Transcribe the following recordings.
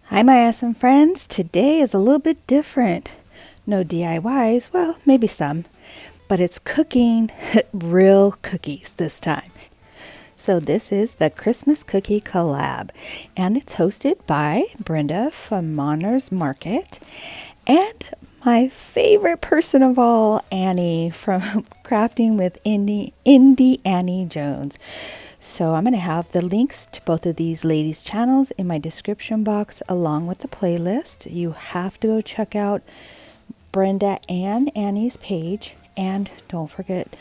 Hi, my awesome friends. Today is a little bit different. No DIYs, well, maybe some, but it's cooking real cookies this time. So, this is the Christmas Cookie Collab, and it's hosted by Brenda from Monner's Market and my favorite person of all, Annie from Crafting with Indie Annie Jones. So I'm going to have the links to both of these ladies' channels in my description box along with the playlist. You have to go check out Brenda and Annie's page, and don't forget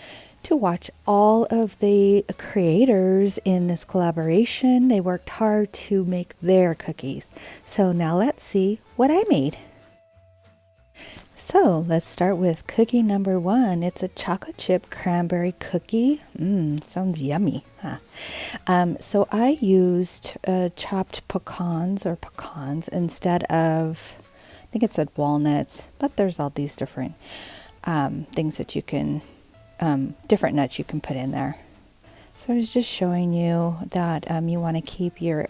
to watch all of the creators in this collaboration. They worked hard to make their cookies. So now let's see what I made. So let's start with cookie number one. It's a chocolate chip cranberry cookie. Sounds yummy. So I used chopped pecans instead of, I think it said walnuts, but there's all these different things that you can, different nuts you can put in there. So I was just showing you that you want to keep your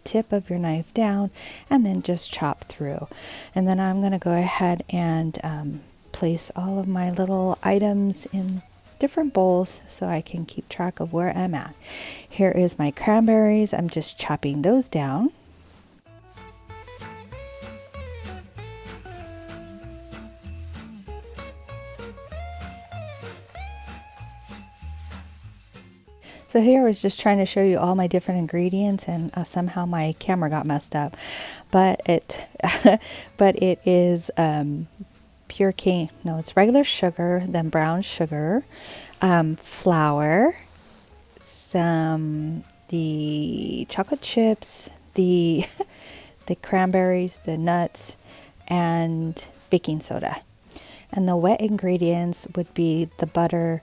tip of your knife down and then just chop through. And then I'm going to go ahead and place all of my little items in different bowls so I can keep track of where I'm at. Here is my cranberries. I'm just chopping those down. So here I was just trying to show you all my different ingredients, and somehow my camera got messed up. But it, but it is pure cane. No, it's regular sugar, then brown sugar, flour, the chocolate chips, the the cranberries, the nuts, and baking soda. And the wet ingredients would be the butter,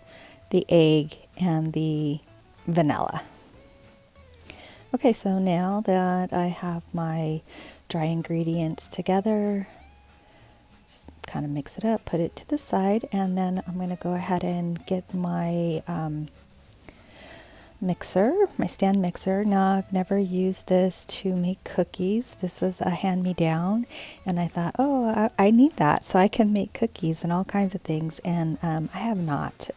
the egg, and the vanilla. Okay, so now that I have my dry ingredients together, just kind of mix it up, put it to the side, and then I'm going to go ahead and get my mixer, my stand mixer. Now, I've never used this to make cookies. This was a hand-me-down, and I thought, oh, I need that so I can make cookies and all kinds of things, and I have not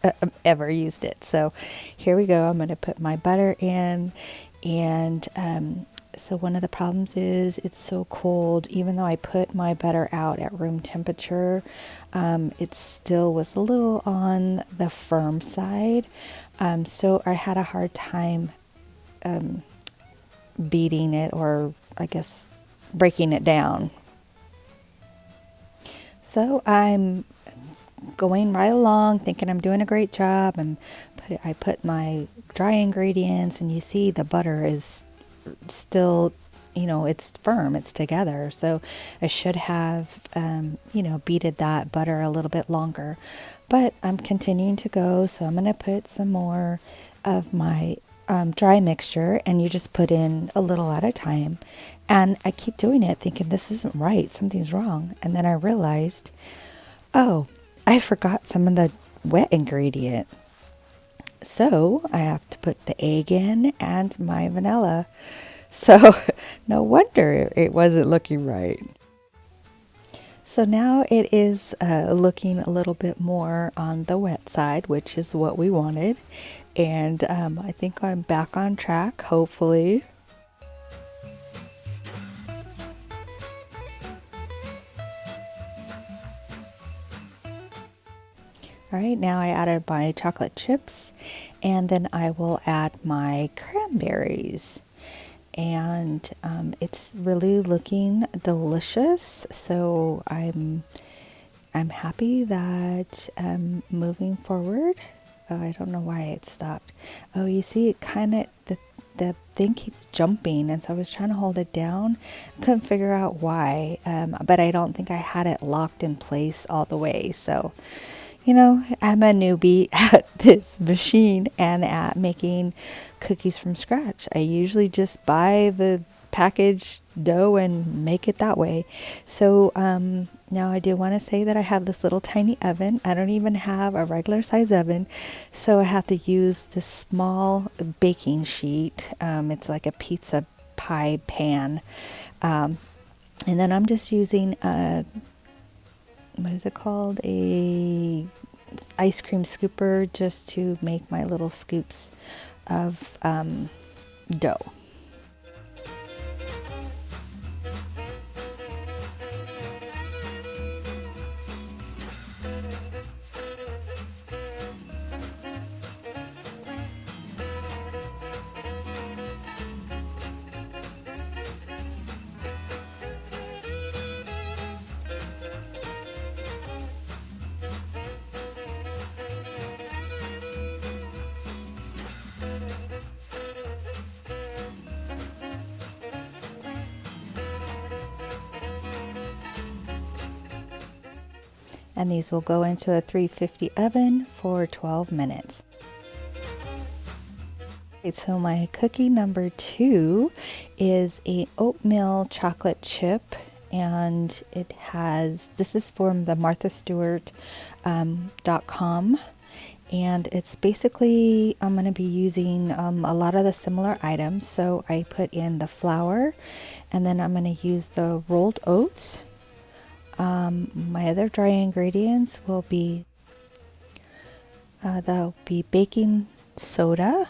ever used it. So here we go. I'm going to put my butter in, and so one of the problems is it's so cold. Even though I put my butter out at room temperature, it still was a little on the firm side. So I had a hard time beating it, or I guess breaking it down. So I'm going right along thinking I'm doing a great job, and I put my dry ingredients, and you see the butter is still, it's firm, it's together. So I should have, beated that butter a little bit longer. But I'm continuing to go, so I'm going to put some more of my dry mixture, and you just put in a little at a time. And I keep doing it thinking this isn't right, something's wrong. And then I realized, oh, I forgot some of the wet ingredient. So I have to put the egg in and my vanilla. So no wonder it wasn't looking right. So now it is looking a little bit more on the wet side, which is what we wanted. And I think I'm back on track, hopefully. All right, now I added my chocolate chips, and then I will add my cranberries. And it's really looking delicious. So I'm happy that moving forward. Oh, I don't know why it stopped. Oh, you see, it kind of the thing keeps jumping, and so I was trying to hold it down. I couldn't figure out why, but I don't think I had it locked in place all the way. So, I'm a newbie at this machine and at making cookies from scratch. I usually just buy the packaged dough and make it that way. So now I do want to say that I have this little tiny oven. I don't even have a regular size oven, so I have to use this small baking sheet. It's like a pizza pie pan. And then I'm just using what is it called? A ice cream scooper, just to make my little scoops of dough. And these will go into a 350 oven for 12 minutes. Okay, so my cookie number 2 is a oatmeal chocolate chip, and this is from the marthastewart.com, and it's basically, I'm going to be using a lot of the similar items. So I put in the flour, and then I'm going to use the rolled oats. My other dry ingredients will be there'll be baking soda,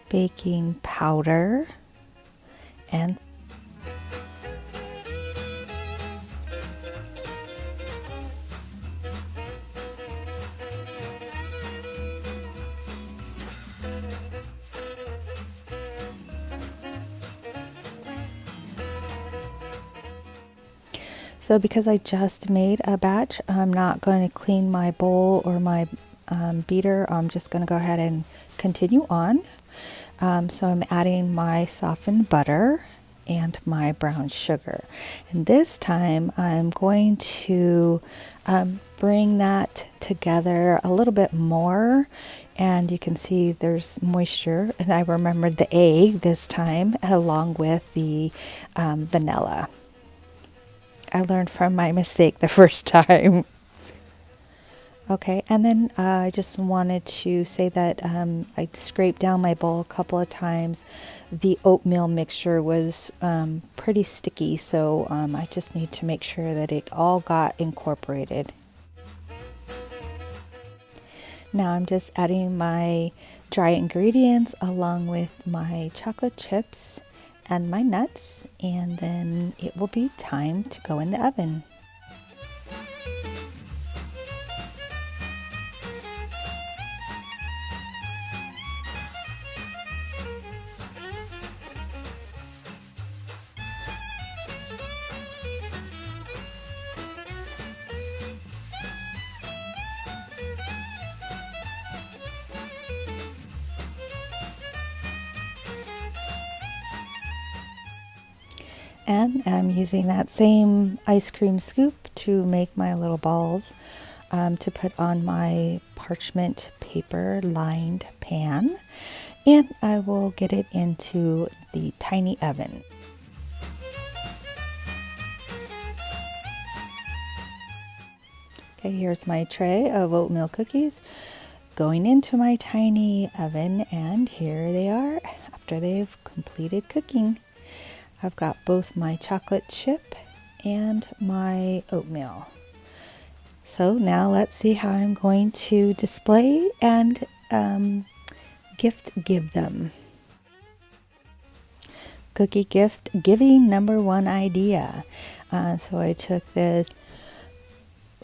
baking powder, and so because I just made a batch, I'm not going to clean my bowl or my beater. I'm just going to go ahead and continue on. So I'm adding my softened butter and my brown sugar. And this time I'm going to bring that together a little bit more. And you can see there's moisture. And I remembered the egg this time along with the vanilla. I learned from my mistake the first time. Okay, and then I just wanted to say that I scraped down my bowl a couple of times. The oatmeal mixture was pretty sticky, so I just need to make sure that it all got incorporated. Now I'm just adding my dry ingredients along with my chocolate chips and my nuts, and then it will be time to go in the oven. And I'm using that same ice cream scoop to make my little balls to put on my parchment paper lined pan. And I will get it into the tiny oven. Okay, here's my tray of oatmeal cookies going into my tiny oven, and here they are after they've completed cooking. I've got both my chocolate chip and my oatmeal. So now let's see how I'm going to display and give them. Cookie gift giving number 1 idea. So I took this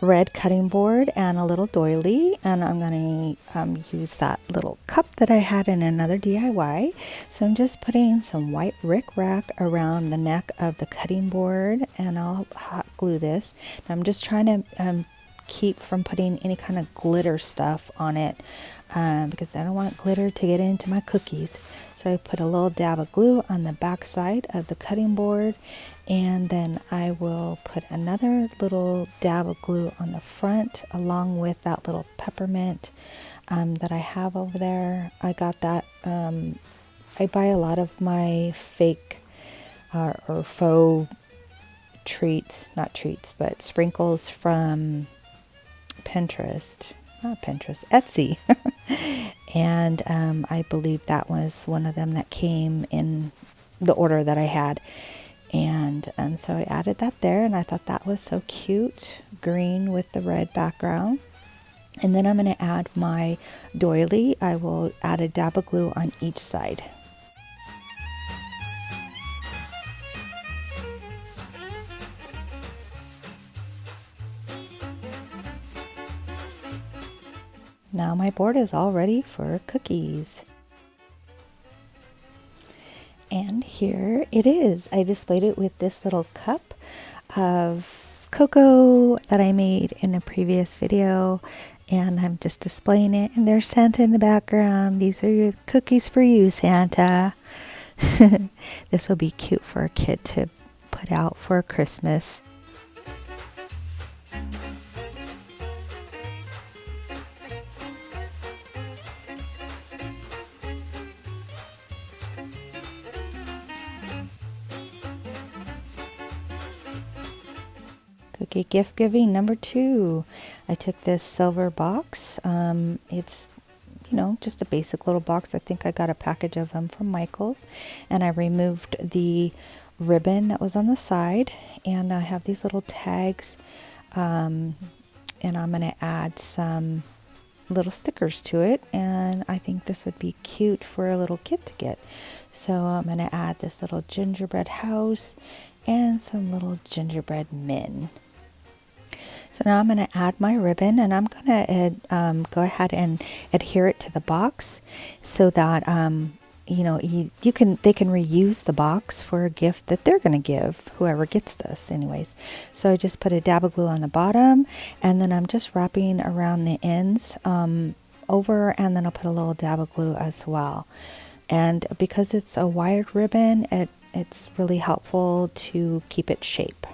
red cutting board and a little doily, and I'm going to use that little cup that I had in another DIY. So I'm just putting some white rickrack around the neck of the cutting board, and I'll hot glue this. And I'm just trying to keep from putting any kind of glitter stuff on it because I don't want glitter to get into my cookies. So I put a little dab of glue on the back side of the cutting board, and then I will put another little dab of glue on the front along with that little peppermint that I have over there. I got that. I buy a lot of my fake or faux treats, not treats, but sprinkles from Etsy. And I believe that was one of them that came in the order that I had. And so I added that there, and I thought that was so cute, green with the red background. And then I'm going to add my doily. I will add a dab of glue on each side. Now my board is all ready for cookies. And here it is. I displayed it with this little cup of cocoa that I made in a previous video. And I'm just displaying it. And there's Santa in the background. These are your cookies for you, Santa. This will be cute for a kid to put out for Christmas. Cookie gift giving number 2. I took this silver box. It's, just a basic little box. I think I got a package of them from Michael's. And I removed the ribbon that was on the side. And I have these little tags. And I'm going to add some little stickers to it. And I think this would be cute for a little kid to get. So I'm going to add this little gingerbread house and some little gingerbread men. So now I'm going to add my ribbon, and I'm going to go ahead and adhere it to the box so that they can reuse the box for a gift that they're going to give whoever gets this anyways. So I just put a dab of glue on the bottom, and then I'm just wrapping around the ends over, and then I'll put a little dab of glue as well. And because it's a wired ribbon, it's really helpful to keep its shape.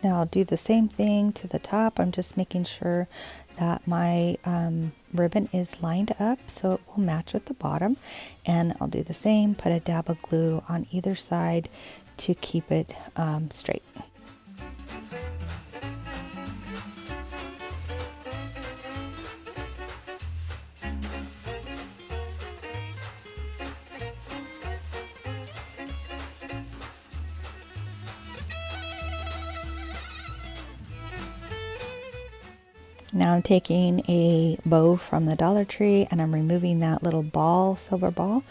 Now I'll do the same thing to the top. I'm just making sure that my ribbon is lined up so it will match with the bottom. And I'll do the same, put a dab of glue on either side to keep it straight. Now I'm taking a bow from the Dollar Tree, and I'm removing that little ball, silver ball,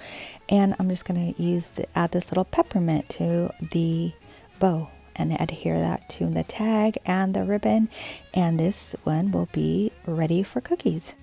and I'm just going to add this little peppermint to the bow and adhere that to the tag and the ribbon, and this one will be ready for cookies.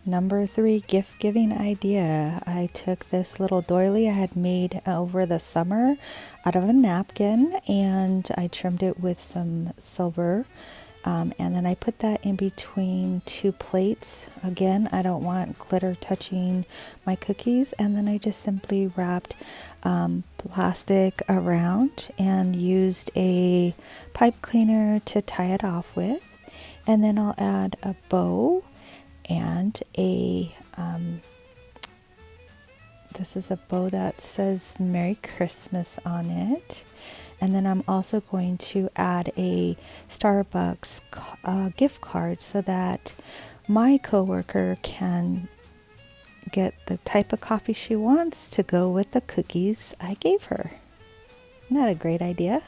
Number 3 gift giving idea. I took this little doily I had made over the summer out of a napkin, and I trimmed it with some silver. And then I put that in between 2 plates. Again, I don't want glitter touching my cookies. And then I just simply wrapped plastic around and used a pipe cleaner to tie it off with. And then I'll add a bow and this is a bow that says Merry Christmas on it. And then I'm also going to add a Starbucks gift card so that my coworker can get the type of coffee she wants to go with the cookies I gave her. Isn't that a great idea?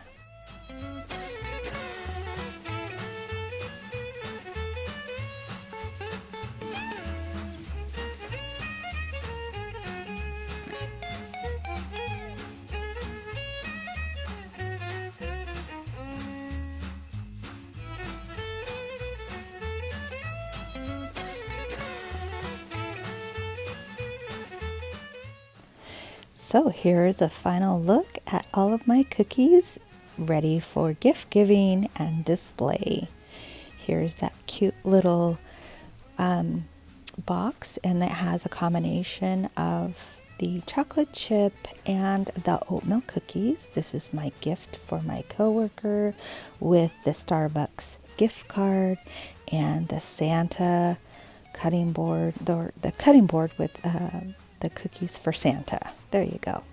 So here's a final look at all of my cookies ready for gift giving and display. Here's that cute little box, and it has a combination of the chocolate chip and the oatmeal cookies. This is my gift for my coworker, with the Starbucks gift card and the Santa cutting board, the cutting board with the cookies for Santa. There you go.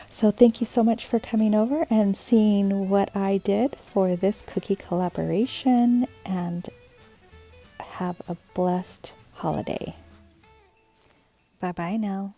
So thank you so much for coming over and seeing what I did for this cookie collaboration, and have a blessed holiday. Bye-bye now.